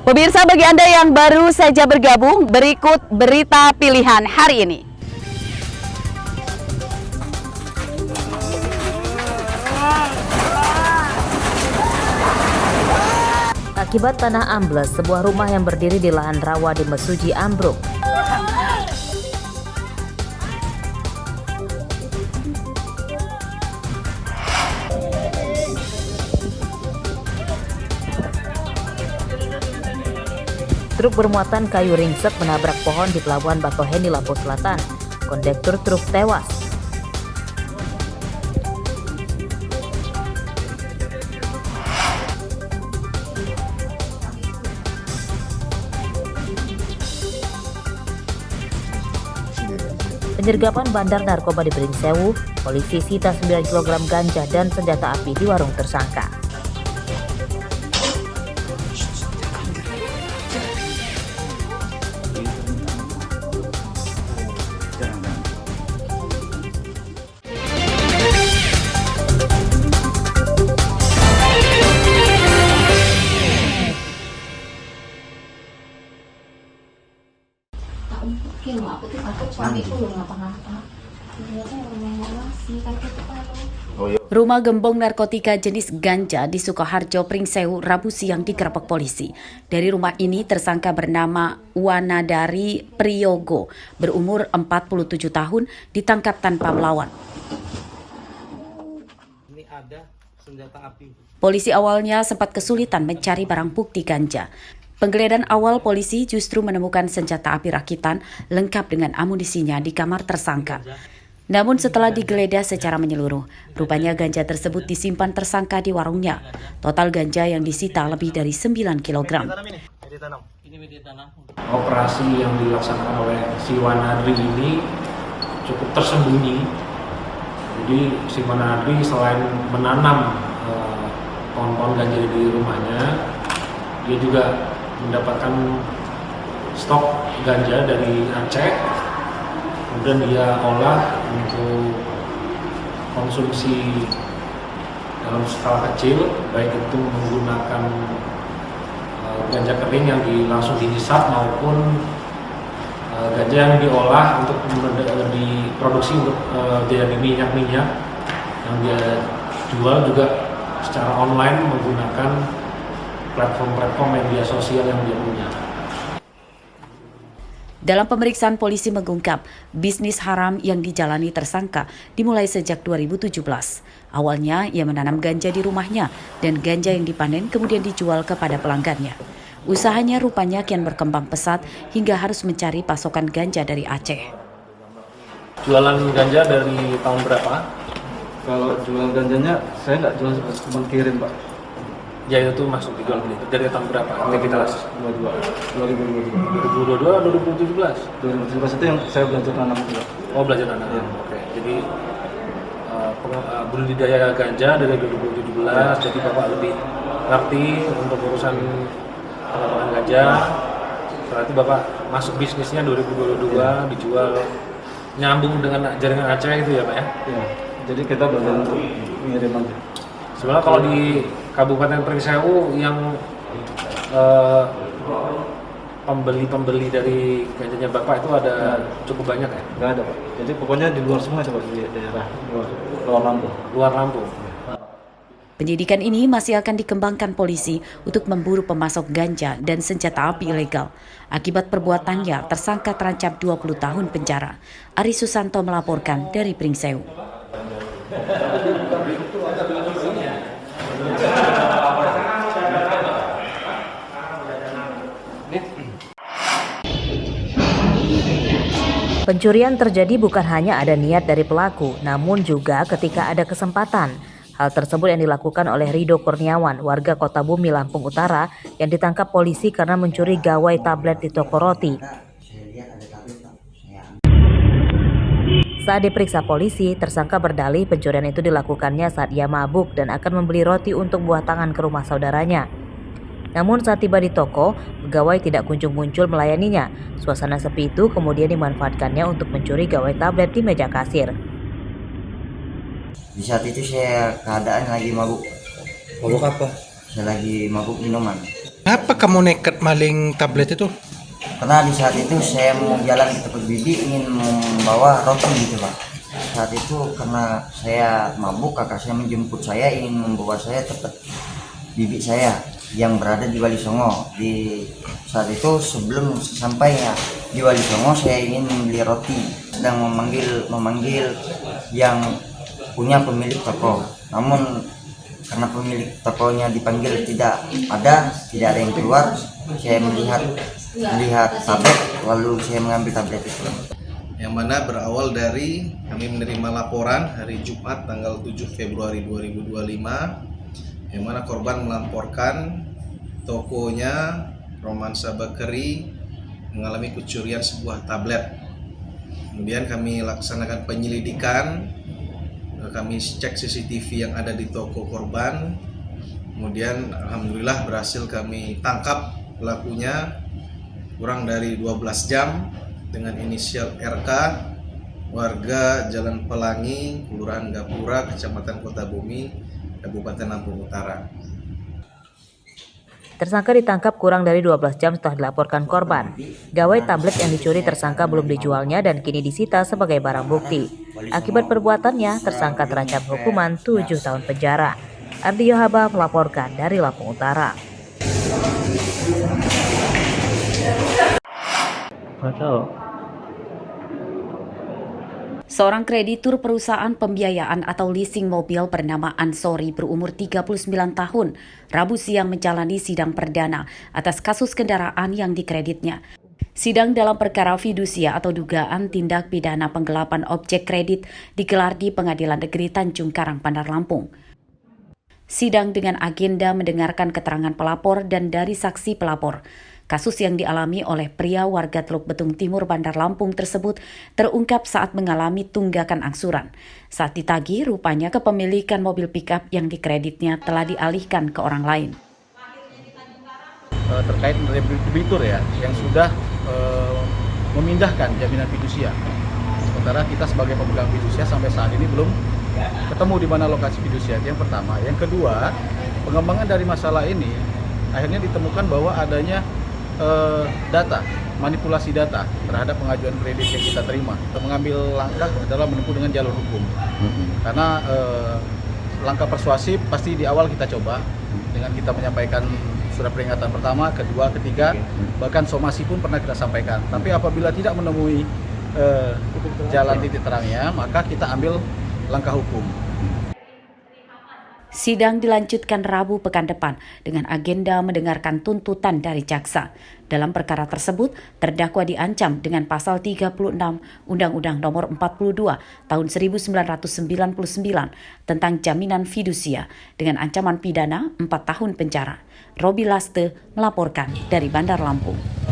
Pemirsa, bagi Anda yang baru saja bergabung, berikut berita pilihan hari ini. Akibat tanah ambles, sebuah rumah yang berdiri di lahan rawa di Mesuji ambruk. Truk bermuatan kayu ringsek menabrak pohon di Pelabuhan Bakauheni, Lampung Selatan. Kondektur truk tewas. Penyergapan bandar narkoba di Pringsewu, polisi sita 9 kg ganja dan senjata api di warung tersangka. Mungkin aku tuh takut suamiku belum ngapa-ngapa. Ternyata orang masih kayak gitu kan. Rumah gembong narkotika jenis ganja di Sukoharjo, Pringsewu, Rabu siang digerebek polisi. Dari rumah ini tersangka bernama Wanadari Priyogo, berumur 47 tahun, ditangkap tanpa melawan. Ini ada senjata api. Polisi awalnya sempat kesulitan mencari barang bukti ganja. Penggeledahan awal polisi justru menemukan senjata api rakitan lengkap dengan amunisinya di kamar tersangka. Namun setelah digeledah secara menyeluruh, rupanya ganja tersebut disimpan tersangka di warungnya. Total ganja yang disita lebih dari 9 kg. Operasi yang dilaksanakan oleh si Wanadri ini cukup tersembunyi. Jadi si Wanadri selain menanam pohon-pohon ganja di rumahnya, dia juga mendapatkan stok ganja dari Aceh, kemudian dia olah untuk konsumsi dalam skala kecil, baik itu menggunakan ganja kering yang langsung dihisap maupun ganja yang diolah untuk diproduksi untuk jadi minyak-minyak yang dia jual juga secara online menggunakan platform media sosial yang dia punya. Dalam pemeriksaan, polisi mengungkap bisnis haram yang dijalani tersangka dimulai sejak 2017. Awalnya ia menanam ganja di rumahnya dan ganja yang dipanen kemudian dijual kepada pelanggannya. Usahanya rupanya kian berkembang pesat hingga harus mencari pasokan ganja dari Aceh. Jualan ganja dari tahun berapa? Kalau jual ganjanya saya nggak jual, cuma kirim Pak. Ya itu masuk dijual dari tahun berapa? Aktivitas 2022 2022 2017. 2017 itu yang saya belajar nanam juga. Oh, belajar nanam. Ya. Oke. Jadi budidaya ganja dari 2017, jadi Bapak lebih ngerti untuk urusan penanaman ganja. Setelah itu Bapak masuk bisnisnya 2022, dijual, nyambung dengan jaringan Aceh itu ya Pak ya? Ya. Jadi kita belajar untuk ngirim aja. Sebenarnya kalau di Kabupaten Pringsewu yang pembeli dari ganjanya Bapak itu ada cukup banyak ya? Nggak ada Pak. Jadi pokoknya di luar semua coba di daerah luar Lampung. Luar Lampung. Penyidikan ini masih akan dikembangkan polisi untuk memburu pemasok ganja dan senjata api ilegal. Akibat perbuatannya, tersangka terancam 20 tahun penjara. Ari Susanto melaporkan dari Pringsewu. Pencurian terjadi bukan hanya ada niat dari pelaku, namun juga ketika ada kesempatan. Hal tersebut yang dilakukan oleh Rido Kurniawan, warga Kota Bumi, Lampung Utara, yang ditangkap polisi karena mencuri gawai tablet di toko roti. Saat diperiksa polisi, tersangka berdalih pencurian itu dilakukannya saat ia mabuk dan akan membeli roti untuk buah tangan ke rumah saudaranya. Namun saat tiba di toko, pegawai tidak kunjung muncul melayaninya. Suasana sepi itu kemudian dimanfaatkannya untuk mencuri gawai tablet di meja kasir. Di saat itu saya keadaan lagi mabuk. Mabuk apa? Saya lagi mabuk minuman. Apa kamu nekat maling tablet itu? Karena di saat itu saya mau jalan ke tempat bibi, ingin membawa roti gitu Pak. Saat itu karena saya mabuk, kakak saya menjemput saya, ingin membawa saya tempat bibi saya yang berada di Wali Songo. Di saat itu sebelum sampai di Wali Songo, saya ingin membeli roti, sedang memanggil yang punya pemilik toko. Namun karena pemilik tokonya dipanggil tidak ada yang keluar, saya melihat tablet, lalu saya mengambil tablet itu. Yang mana berawal dari kami menerima laporan hari Jumat tanggal 7 Februari 2025, yang mana korban melaporkan tokonya Romansa Bakery mengalami kecurian sebuah tablet. Kemudian kami laksanakan penyelidikan, kami cek CCTV yang ada di toko korban. Kemudian alhamdulillah berhasil kami tangkap pelakunya kurang dari 12 jam dengan inisial RK, warga Jalan Pelangi, Kelurahan Gapura, Kecamatan Kota Bumi, Kabupaten Lampung Utara. Tersangka ditangkap kurang dari 12 jam setelah dilaporkan korban. Gawai tablet yang dicuri tersangka belum dijualnya dan kini disita sebagai barang bukti. Akibat perbuatannya, tersangka terancam hukuman 7 tahun penjara. Ardi Yohaba melaporkan dari Lampung Utara. Seorang kreditur perusahaan pembiayaan atau leasing mobil bernama Ansori berumur 39 tahun, Rabu siang menjalani sidang perdana atas kasus kendaraan yang dikreditnya. Sidang dalam perkara fidusia atau dugaan tindak pidana penggelapan objek kredit digelar di Pengadilan Negeri Tanjung Karang, Bandar Lampung. Sidang dengan agenda mendengarkan keterangan pelapor dan dari saksi pelapor. Kasus yang dialami oleh pria warga Teluk Betung Timur, Bandar Lampung tersebut terungkap saat mengalami tunggakan angsuran. Saat ditagih, rupanya kepemilikan mobil pickup yang dikreditnya telah dialihkan ke orang lain. Terkait debitur ya, yang sudah memindahkan jaminan fidusia. Sementara kita sebagai pemegang fidusia sampai saat ini belum ketemu di mana lokasi fidusia. Yang pertama. Yang kedua, pengembangan dari masalah ini akhirnya ditemukan bahwa adanya data, manipulasi data terhadap pengajuan kredit yang kita terima. Mengambil langkah adalah menempuh dengan jalur hukum. Karena langkah persuasif pasti di awal kita coba dengan kita menyampaikan surat peringatan pertama, kedua, ketiga, bahkan somasi pun pernah kita sampaikan. Tapi apabila tidak menemui jalan titik terangnya, maka kita ambil langkah hukum. Sidang dilanjutkan Rabu pekan depan dengan agenda mendengarkan tuntutan dari jaksa. Dalam perkara tersebut, terdakwa diancam dengan pasal 36 Undang-Undang Nomor 42 Tahun 1999 tentang jaminan fidusia dengan ancaman pidana 4 tahun penjara. Robi Laste melaporkan dari Bandar Lampung.